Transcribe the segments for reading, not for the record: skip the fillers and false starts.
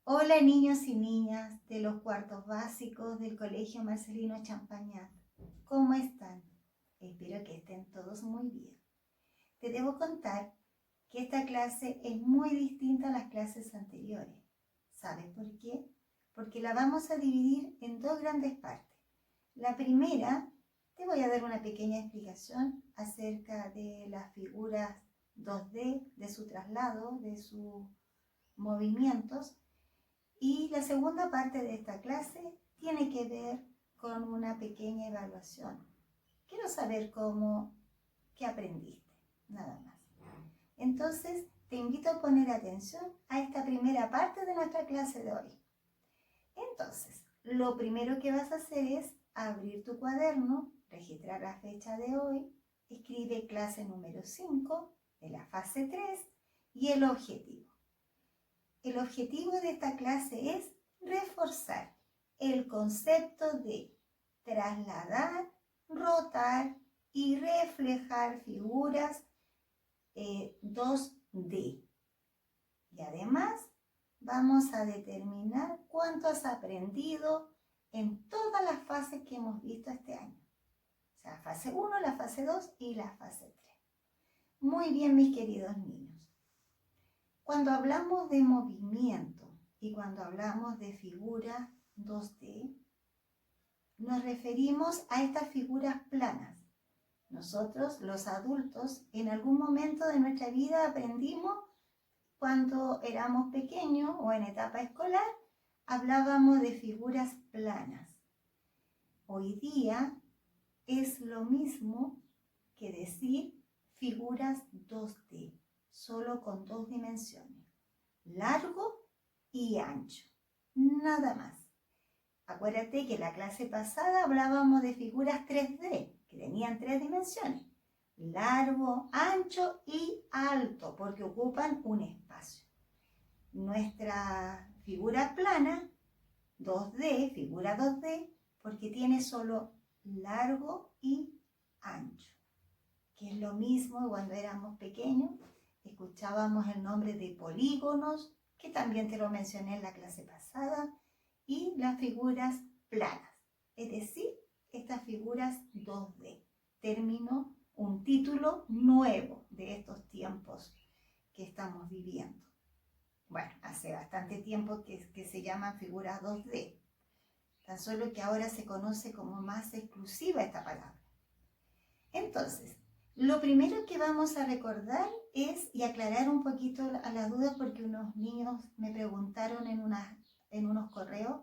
Hola niños y niñas de los cuartos básicos del Colegio Marcelino Champañat. ¿Cómo están? Espero que estén todos muy bien. Te debo contar que esta clase es muy distinta a las clases anteriores. ¿Sabes por qué? Porque la vamos a dividir en dos grandes partes. La primera, te voy a dar una pequeña explicación acerca de las figuras 2D, de su traslado, de sus movimientos. Y la segunda parte de esta clase tiene que ver con una pequeña evaluación. Quiero saber qué aprendiste, nada más. Entonces, te invito a poner atención a esta primera parte de nuestra clase de hoy. Entonces, lo primero que vas a hacer es abrir tu cuaderno, registrar la fecha de hoy, escribe clase número 5 de la fase 3 y el objetivo. El objetivo de esta clase es reforzar el concepto de trasladar, rotar y reflejar figuras 2D. Y además vamos a determinar cuánto has aprendido en todas las fases que hemos visto este año. O sea, fase 1, la fase 2 y la fase 3. Muy bien, mis queridos niños. Cuando hablamos de movimiento y cuando hablamos de figuras 2D, nos referimos a estas figuras planas. Nosotros, los adultos, en algún momento de nuestra vida aprendimos, cuando éramos pequeños o en etapa escolar, hablábamos de figuras planas. Hoy día es lo mismo que decir figuras 2D. Solo con dos dimensiones, largo y ancho, nada más. Acuérdate que en la clase pasada hablábamos de figuras 3D, que tenían tres dimensiones, largo, ancho y alto, porque ocupan un espacio. Nuestra figura plana, 2D, figura 2D, porque tiene solo largo y ancho, que es lo mismo cuando éramos pequeños. Escuchábamos el nombre de polígonos, que también te lo mencioné en la clase pasada, y las figuras planas, es decir, estas figuras 2D. Término, un título nuevo de estos tiempos que estamos viviendo. Bueno, hace bastante tiempo que se llaman figuras 2D, tan solo que ahora se conoce como más exclusiva esta palabra. Entonces, lo primero que vamos a recordar es, y aclarar un poquito a las dudas, porque unos niños me preguntaron en unos correos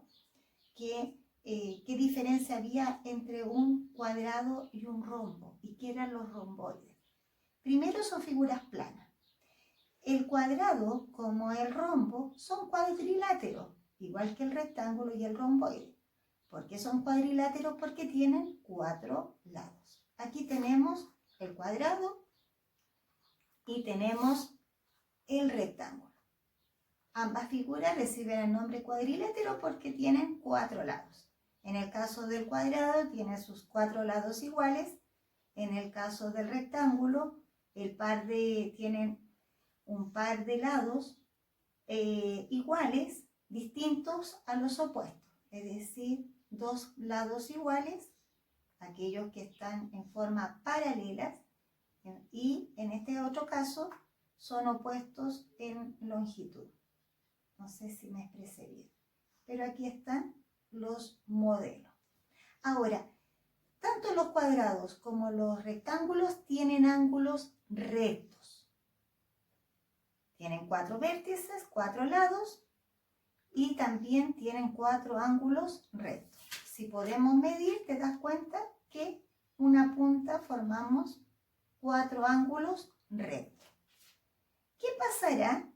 qué diferencia había entre un cuadrado y un rombo, y qué eran los romboides. Primero, son figuras planas. El cuadrado, como el rombo, son cuadriláteros, igual que el rectángulo y el romboide. ¿Por qué son cuadriláteros? Porque tienen 4 lados. Aquí tenemos el cuadrado y tenemos el rectángulo. Ambas figuras reciben el nombre cuadrilátero porque tienen 4 lados. En el caso del cuadrado tiene sus 4 lados iguales. En el caso del rectángulo, tienen un par de lados iguales, distintos a los opuestos. Es decir, 2 lados iguales, aquellos que están en forma paralelas, y en este otro caso son opuestos en longitud. No sé si me expresé bien, pero aquí están los modelos. Ahora, tanto los cuadrados como los rectángulos tienen ángulos rectos. Tienen 4 vértices, 4 lados, y también tienen 4 ángulos rectos. Si podemos medir, te das cuenta que una punta formamos 4 ángulos rectos. ¿Qué pasará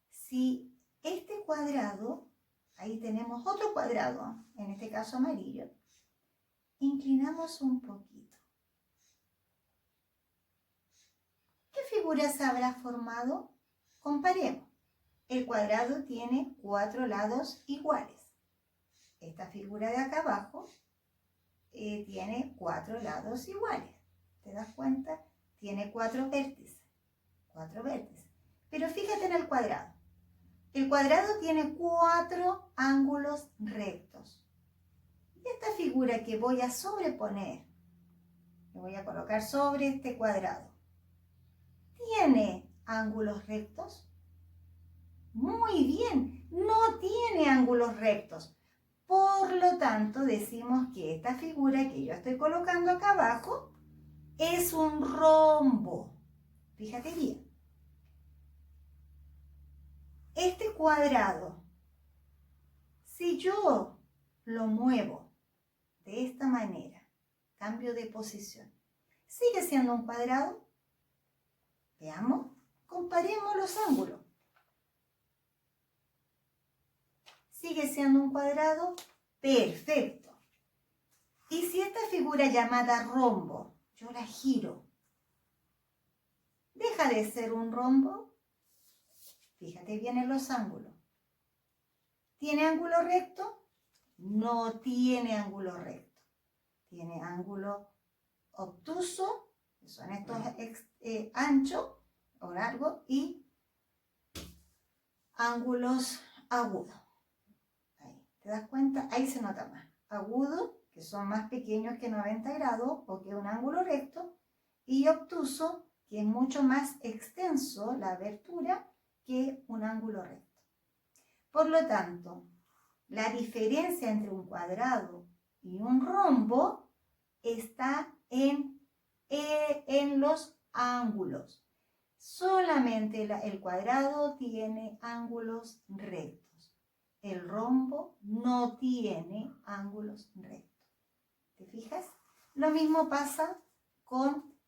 si este cuadrado, ahí tenemos otro cuadrado, en este caso amarillo, inclinamos un poquito? ¿Qué figura se habrá formado? Comparemos. El cuadrado tiene 4 lados iguales. Esta figura de acá abajo tiene 4 lados iguales. ¿Te das cuenta? Tiene 4 vértices. 4 vértices. Pero fíjate en el cuadrado. El cuadrado tiene 4 ángulos rectos. Y esta figura que voy a sobreponer, que voy a colocar sobre este cuadrado, ¿tiene ángulos rectos? Muy bien, no tiene ángulos rectos. Por lo tanto, decimos que esta figura que yo estoy colocando acá abajo es un rombo. Fíjate bien. Este cuadrado, si yo lo muevo de esta manera, cambio de posición, ¿sigue siendo un cuadrado? Veamos, comparemos los ángulos. ¿Sigue siendo un cuadrado? Perfecto. Y si esta figura llamada rombo, yo la giro, ¿deja de ser un rombo? Fíjate bien en los ángulos. ¿Tiene ángulo recto? No tiene ángulo recto. Tiene ángulo obtuso, que son estos anchos o largos, y ángulos agudos. Ahí, ¿te das cuenta? Ahí se nota más. Agudo, que son más pequeños que 90 grados o que un ángulo recto, y obtuso, que es mucho más extenso la abertura que un ángulo recto. Por lo tanto, la diferencia entre un cuadrado y un rombo está en los ángulos. Solamente el cuadrado tiene ángulos rectos. El rombo no tiene ángulos rectos. ¿Te fijas? Lo mismo pasa con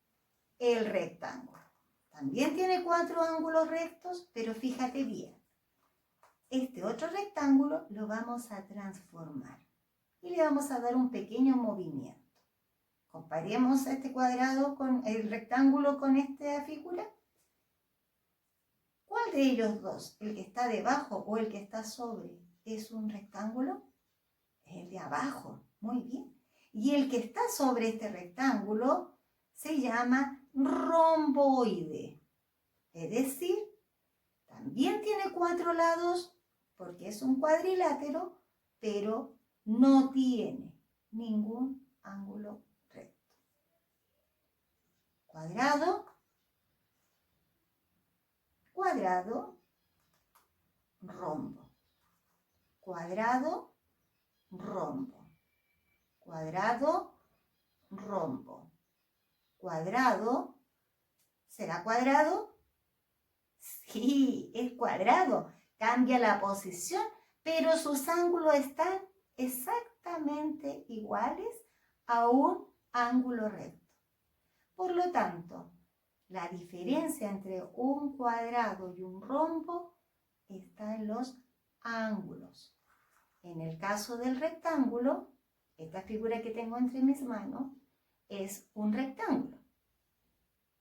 el rectángulo. También tiene 4 ángulos rectos, pero fíjate bien. Este otro rectángulo lo vamos a transformar y le vamos a dar un pequeño movimiento. Comparemos este cuadrado con el rectángulo con esta figura. ¿Cuál de ellos dos, el que está debajo o el que está sobre, es un rectángulo? El de abajo, muy bien. Y el que está sobre este rectángulo se llama romboide. Es decir, también tiene 4 lados porque es un cuadrilátero, pero no tiene ningún ángulo recto. Cuadrado, cuadrado, rombo. Cuadrado, rombo. Cuadrado, rombo. Cuadrado, ¿será cuadrado? Sí, es cuadrado. Cambia la posición, pero sus ángulos están exactamente iguales a un ángulo recto. Por lo tanto, la diferencia entre un cuadrado y un rombo está en los ángulos. En el caso del rectángulo, esta figura que tengo entre mis manos es un rectángulo.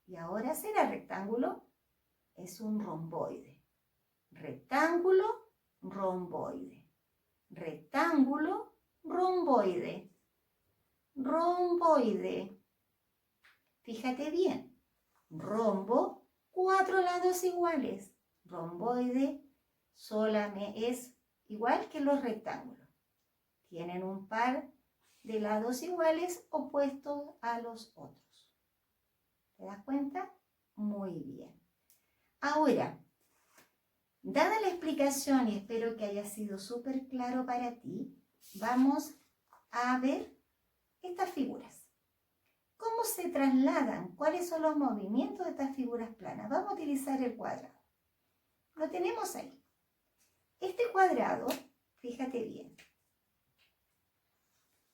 Y ahora será rectángulo, es un romboide. Rectángulo, romboide. Rectángulo, romboide. Romboide. Fíjate bien. Rombo, 4 lados iguales. Romboide solamente es igual que los rectángulos. Tienen un par de lados iguales opuestos a los otros. ¿Te das cuenta? Muy bien. Ahora, dada la explicación, y espero que haya sido súper claro para ti, vamos a ver estas figuras. ¿Cómo se trasladan? ¿Cuáles son los movimientos de estas figuras planas? Vamos a utilizar el cuadrado. Lo tenemos ahí. Este cuadrado, fíjate bien.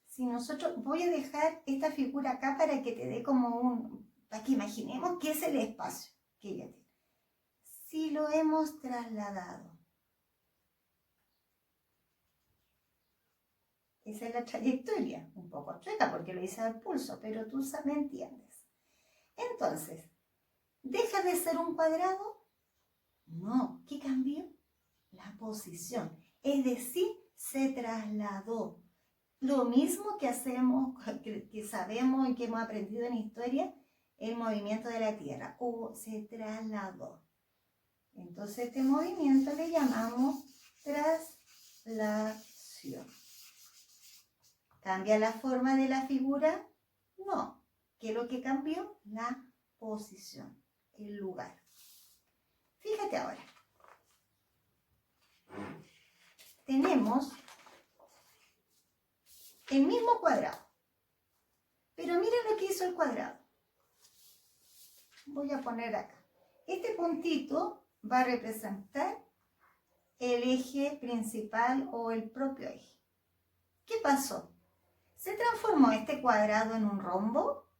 Si nosotros, voy a dejar esta figura acá para que te dé como para que imaginemos qué es el espacio que ella tiene. Si lo hemos trasladado, esa es la trayectoria, un poco chueca porque lo hice al pulso, pero tú me entiendes. Entonces, ¿deja de ser un cuadrado? No, ¿qué cambió? La posición, es decir, se trasladó. Lo mismo que hacemos, que sabemos y que hemos aprendido en historia, el movimiento de la Tierra, o se trasladó. Entonces este movimiento le llamamos traslación. ¿Cambia la forma de la figura? No. ¿Qué es lo que cambió? La posición, el lugar. Fíjate ahora. Tenemos el mismo cuadrado. Pero mira lo que hizo el cuadrado. Voy a poner acá. Este puntito va a representar el eje principal o el propio eje. ¿Qué pasó? ¿Se transformó este cuadrado en un rombo?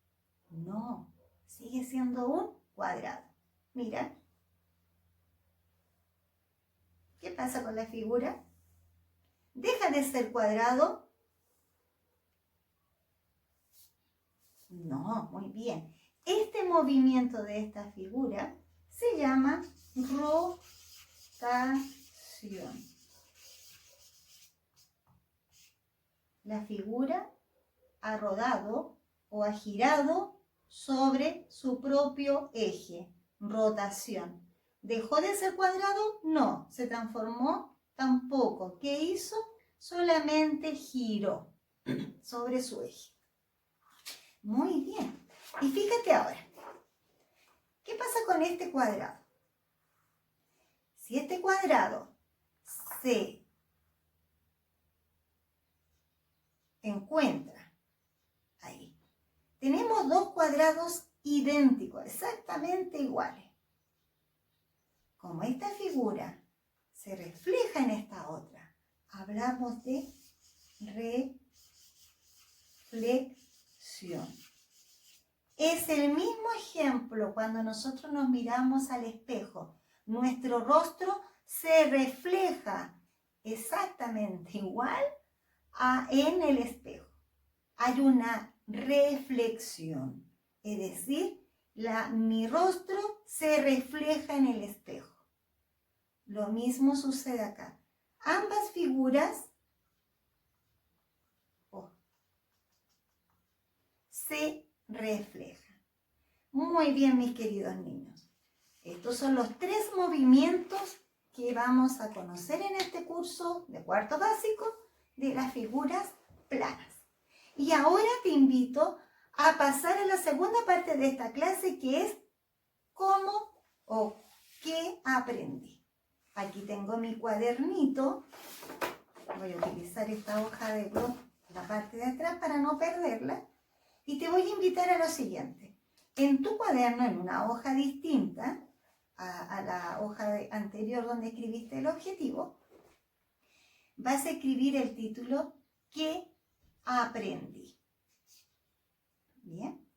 No, sigue siendo un cuadrado. Mira. ¿Qué pasa con la figura? ¿Deja de ser cuadrado? No, muy bien. Este movimiento de esta figura se llama rotación. La figura ha rodado o ha girado sobre su propio eje. Rotación. ¿Dejó de ser cuadrado? No. ¿Se transformó? Tampoco. ¿Qué hizo? Solamente giró sobre su eje. Muy bien. Y fíjate ahora. ¿Qué pasa con este cuadrado? Si este cuadrado se encuentra ahí, tenemos dos cuadrados idénticos, exactamente iguales. Como esta figura se refleja en esta otra, hablamos de reflexión. Es el mismo ejemplo cuando nosotros nos miramos al espejo. Nuestro rostro se refleja exactamente igual en el espejo. Hay una reflexión, es decir, mi rostro se refleja en el espejo. Lo mismo sucede acá. Ambas figuras se reflejan. Muy bien, mis queridos niños. Estos son los 3 movimientos que vamos a conocer en este curso de cuarto básico de las figuras planas. Y ahora te invito a pasar a la segunda parte de esta clase, que es cómo o qué aprendí. Aquí tengo mi cuadernito. Voy a utilizar esta hoja de blog, la parte de atrás, para no perderla. Y te voy a invitar a lo siguiente. En tu cuaderno, en una hoja distinta a la hoja anterior donde escribiste el objetivo, vas a escribir el título ¿Qué aprendí? Bien.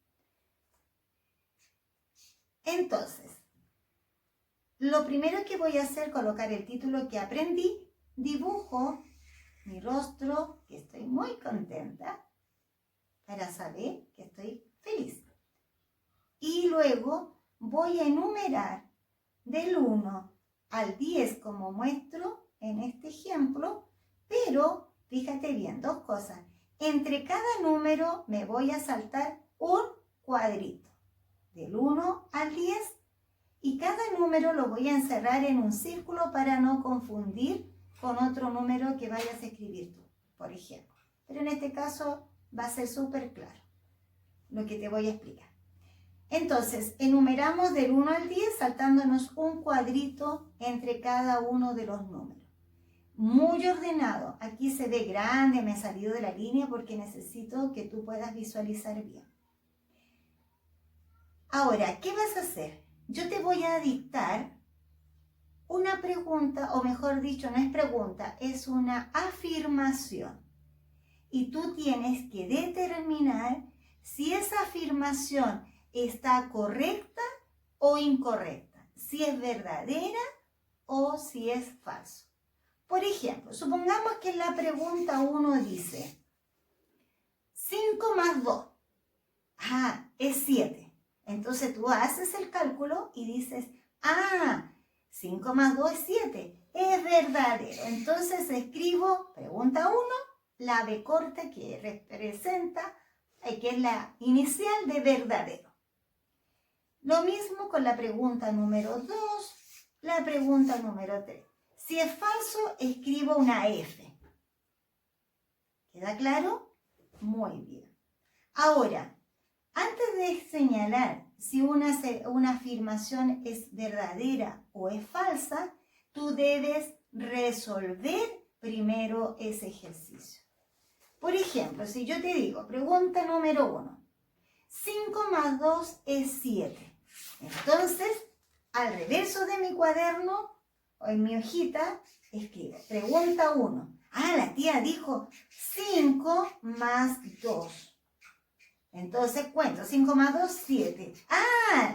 Entonces, lo primero que voy a hacer es colocar el título ¿Qué aprendí? Dibujo mi rostro, que estoy muy contenta, para saber que estoy feliz. Y luego voy a enumerar del 1 al 10 como muestro en este ejemplo, pero fíjate bien, 2 cosas. Entre cada número me voy a saltar un cuadrito, del 1 al 10, y cada número lo voy a encerrar en un círculo para no confundir con otro número que vayas a escribir tú, por ejemplo. Pero en este caso va a ser súper claro lo que te voy a explicar. Entonces, enumeramos del 1 al 10 saltándonos un cuadrito entre cada uno de los números. Muy ordenado. Aquí se ve grande, me he salido de la línea porque necesito que tú puedas visualizar bien. Ahora, ¿qué vas a hacer? Yo te voy a dictar una pregunta, o mejor dicho, no es pregunta, es una afirmación. Y tú tienes que determinar si esa afirmación está correcta o incorrecta, si es verdadera o si es falso. Por ejemplo, supongamos que la pregunta 1 dice 5 más 2, es 7. Entonces tú haces el cálculo y dices, 5 más 2 es 7, es verdadero. Entonces escribo pregunta 1, la B corta que representa, que es la inicial de verdadero. Lo mismo con la pregunta número 2, la pregunta número 3. Si es falso, escribo una F. ¿Queda claro? Muy bien. Ahora, antes de señalar si una afirmación es verdadera o es falsa, tú debes resolver primero ese ejercicio. Por ejemplo, si yo te digo, pregunta número 1, 5 más 2 es 7. Entonces, al reverso de mi cuaderno o en mi hojita, escribo, pregunta 1. La tía dijo 5 más 2. Entonces cuento, 5 más 2, 7.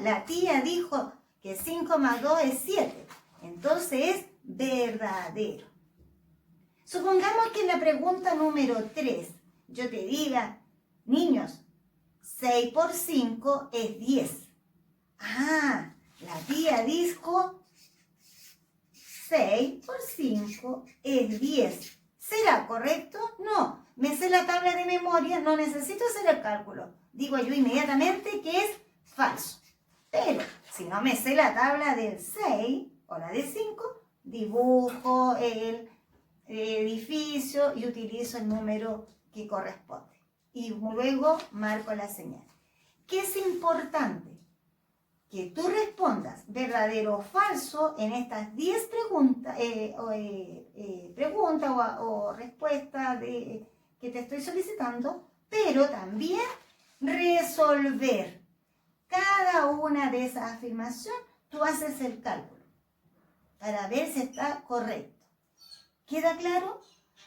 La tía dijo que 5 más 2 es 7. Entonces es verdadero. Supongamos que en la pregunta número 3 yo te diga, niños, 6 por 5 es 10. La tía dijo 6 por 5 es 10. ¿Será correcto? No. Me sé la tabla de memoria, no necesito hacer el cálculo. Digo yo inmediatamente que es falso. Pero si no me sé la tabla del 6 o la de 5, dibujo el edificio y utilizo el número que corresponde. Y luego marco la señal. ¿Qué es importante? Que tú respondas verdadero o falso en estas 10 preguntas o respuestas que te estoy solicitando, pero también resolver cada una de esas afirmaciones. Tú haces el cálculo para ver si está correcto. ¿Queda claro?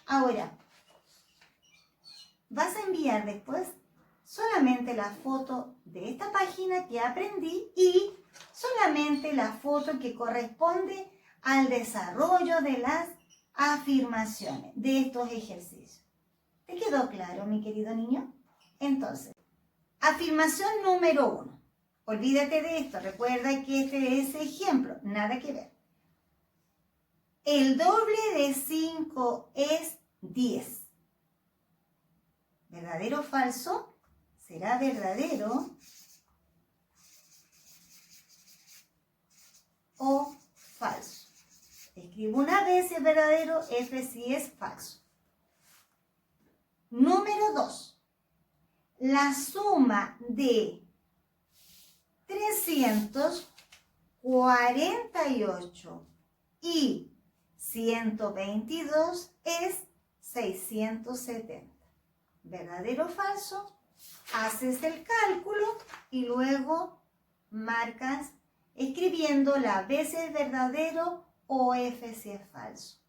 Ahora, vas a enviar después solamente la foto de esta página que aprendí y solamente la foto que corresponde al desarrollo de las afirmaciones de estos ejercicios. ¿Te quedó claro, mi querido niño? Entonces, afirmación número 1. Olvídate de esto, recuerda que este es ejemplo, nada que ver. El doble de 5 es 10. ¿Verdadero o falso? ¿Será verdadero o falso? Escribo una vez si es verdadero, F si es falso. Número 2. La suma de 348 y 122 es 670. ¿Verdadero o falso? Haces el cálculo y luego marcas escribiendo la B si es verdadero o F si es falso.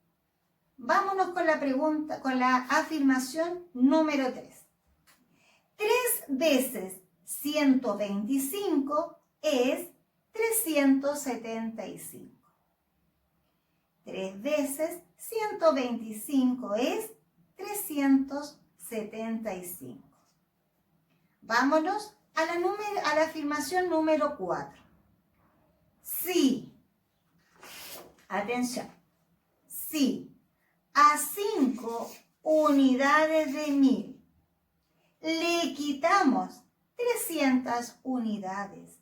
Vámonos con la pregunta, con la afirmación número 3. 3 veces 125 es 375. 3 veces 125 es 375. Vámonos a la afirmación número 4. Si, atención, si a 5 unidades de 1000 le quitamos 300 unidades,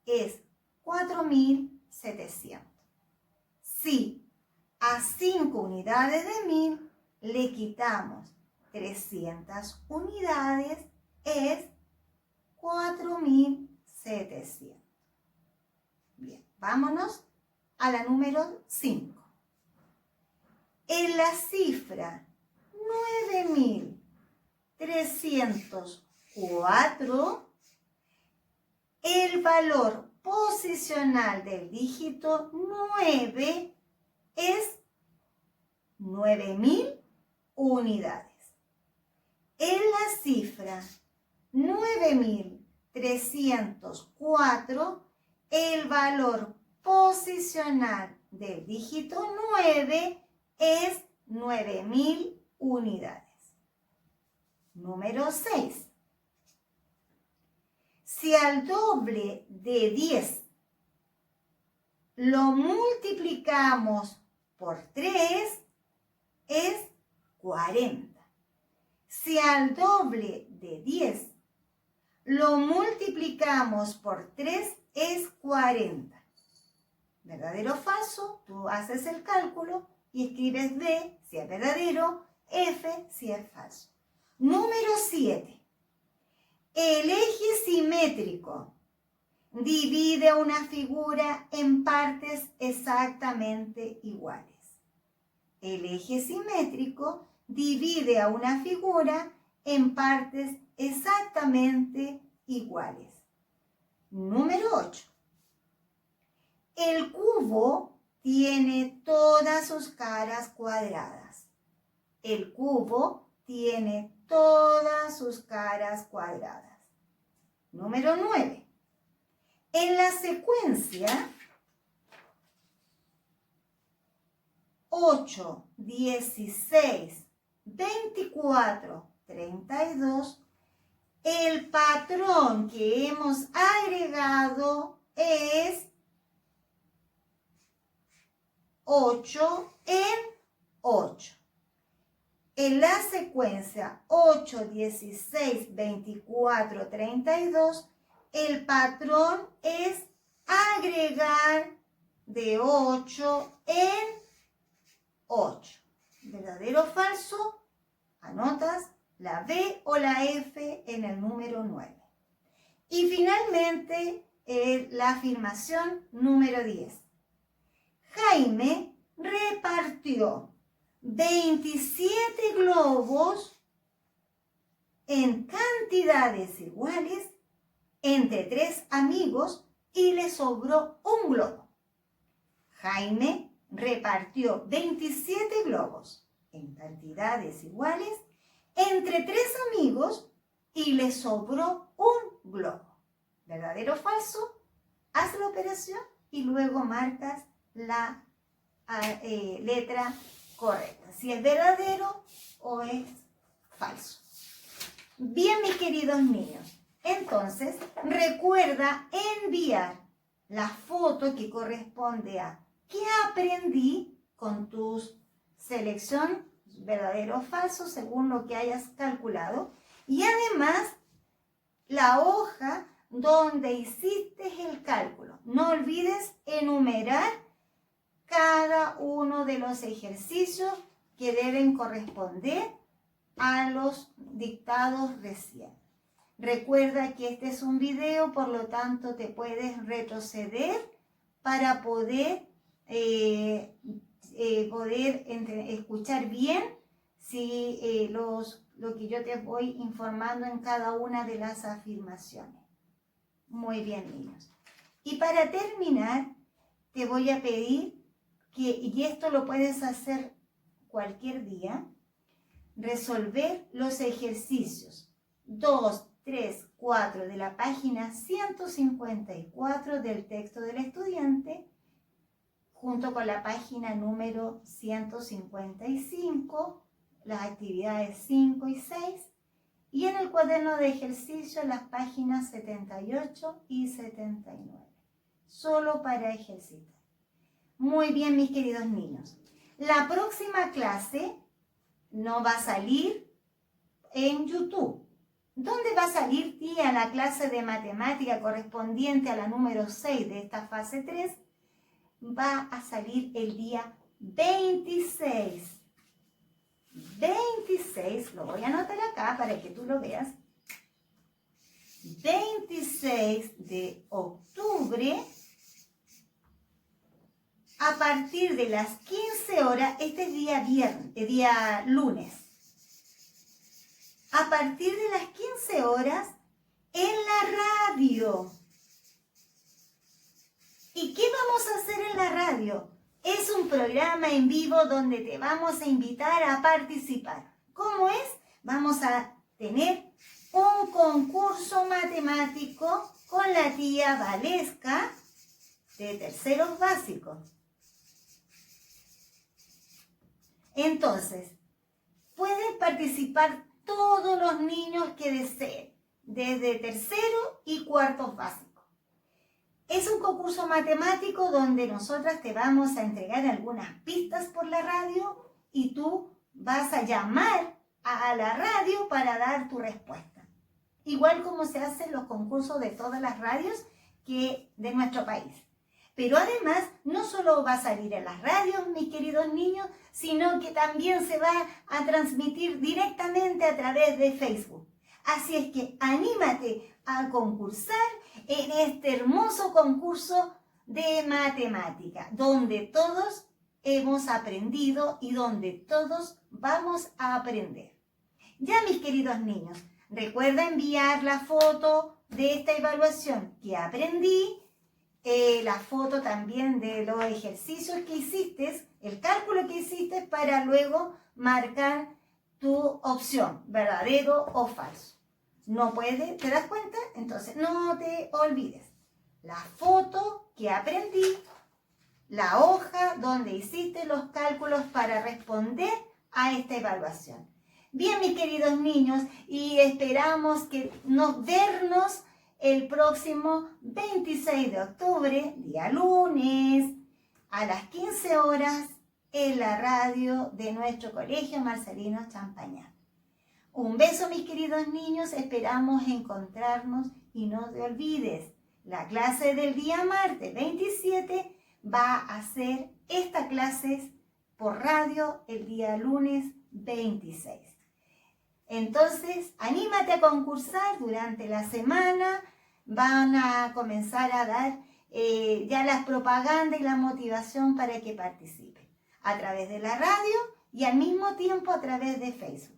es 4700. Si a 5 unidades de 1000 le quitamos 300 unidades, es 4700. Bien, vámonos a la número 5. En la cifra 9304, el valor posicional del dígito 9 es 9000 unidades. En la cifra 9304, el valor posicional del dígito 9 es 9000 unidades. Número 6. Si al doble de 10 lo multiplicamos por 3, es 40. Si al doble de 10 lo multiplicamos por 3, es 40. verdadero o falso, tú haces el cálculo y escribes D si es verdadero, F si es falso. Número 7. El eje simétrico divide una figura en partes exactamente iguales. El eje simétrico divide a una figura en partes exactamente iguales. Número 8. El cubo tiene todas sus caras cuadradas. El cubo tiene todas sus caras cuadradas. Número 9. En la secuencia 8, 16, 24, 32, el patrón que hemos agregado es 8 en 8. En la secuencia 8, 16, 24, 32, el patrón es agregar de 8 en 8. ¿Verdadero o falso? Anotas la B o la F en el número 9. Y finalmente, la afirmación número 10. Jaime repartió 27 globos en cantidades iguales entre 3 amigos y le sobró un globo. Jaime repartió 27 globos en cantidades iguales entre 3 amigos y le sobró un globo. ¿Verdadero o falso? Haz la operación y luego marcas la letra correcta. Si es verdadero o es falso. Bien, mis queridos niños. Entonces, recuerda enviar la foto que corresponde a ¿qué aprendí con tu selección verdadero o falso según lo que hayas calculado? Y además, la hoja donde hiciste el cálculo. No olvides enumerar cada uno de los ejercicios que deben corresponder a los dictados recién. Recuerda que este es un video, por lo tanto te puedes retroceder para poder escuchar bien lo que yo te voy informando en cada una de las afirmaciones. Muy bien, niños. Y para terminar, te voy a pedir y esto lo puedes hacer cualquier día, resolver los ejercicios 2, 3, 4 de la página 154 del texto del estudiante, junto con la página número 155, las actividades 5 y 6, y en el cuaderno de ejercicio las páginas 78 y 79, solo para ejercitar. Muy bien, mis queridos niños. La próxima clase no va a salir en YouTube. ¿Dónde va a salir, tía, la clase de matemática correspondiente a la número 6 de esta fase 3? Va a salir el día 26. 26, lo voy a anotar acá para que tú lo veas. 26 de octubre, a partir de las 15 horas, este es día lunes. A partir de las 15 horas, en la radio. ¿Y qué vamos a hacer en la radio? Es un programa en vivo donde te vamos a invitar a participar. ¿Cómo es? Vamos a tener un concurso matemático con la tía Valesca de terceros básicos. Entonces, pueden participar todos los niños que deseen, desde tercero y cuartos básicos. Es un concurso matemático donde nosotras te vamos a entregar algunas pistas por la radio y tú vas a llamar a la radio para dar tu respuesta. Igual como se hacen los concursos de todas las radios de nuestro país. Pero además, no solo va a salir en las radios, mis queridos niños, sino que también se va a transmitir directamente a través de Facebook. Así es que anímate a concursar en este hermoso concurso de matemática, donde todos hemos aprendido y donde todos vamos a aprender. Ya, mis queridos niños, recuerda enviar la foto de esta evaluación que aprendí, la foto también de los ejercicios que hiciste, el cálculo que hiciste para luego marcar tu opción, verdadero o falso. No puede, ¿te das cuenta? Entonces, no te olvides. La foto que aprendí, la hoja donde hiciste los cálculos para responder a esta evaluación. Bien, mis queridos niños, y esperamos que vernos el próximo 26 de octubre, día lunes, a las 15 horas, en la radio de nuestro colegio Marcelino Champañán. Un beso, mis queridos niños, esperamos encontrarnos y no te olvides, la clase del día martes 27 va a ser esta clase por radio el día lunes 26. Entonces, anímate a concursar durante la semana, van a comenzar a dar ya las propagandas y la motivación para que participen a través de la radio y al mismo tiempo a través de Facebook.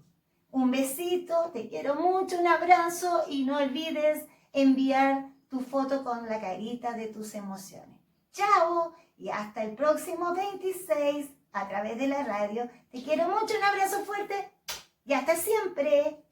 Un besito, te quiero mucho, un abrazo y no olvides enviar tu foto con la carita de tus emociones. Chao y hasta el próximo 26 a través de la radio. Te quiero mucho, un abrazo fuerte y hasta siempre.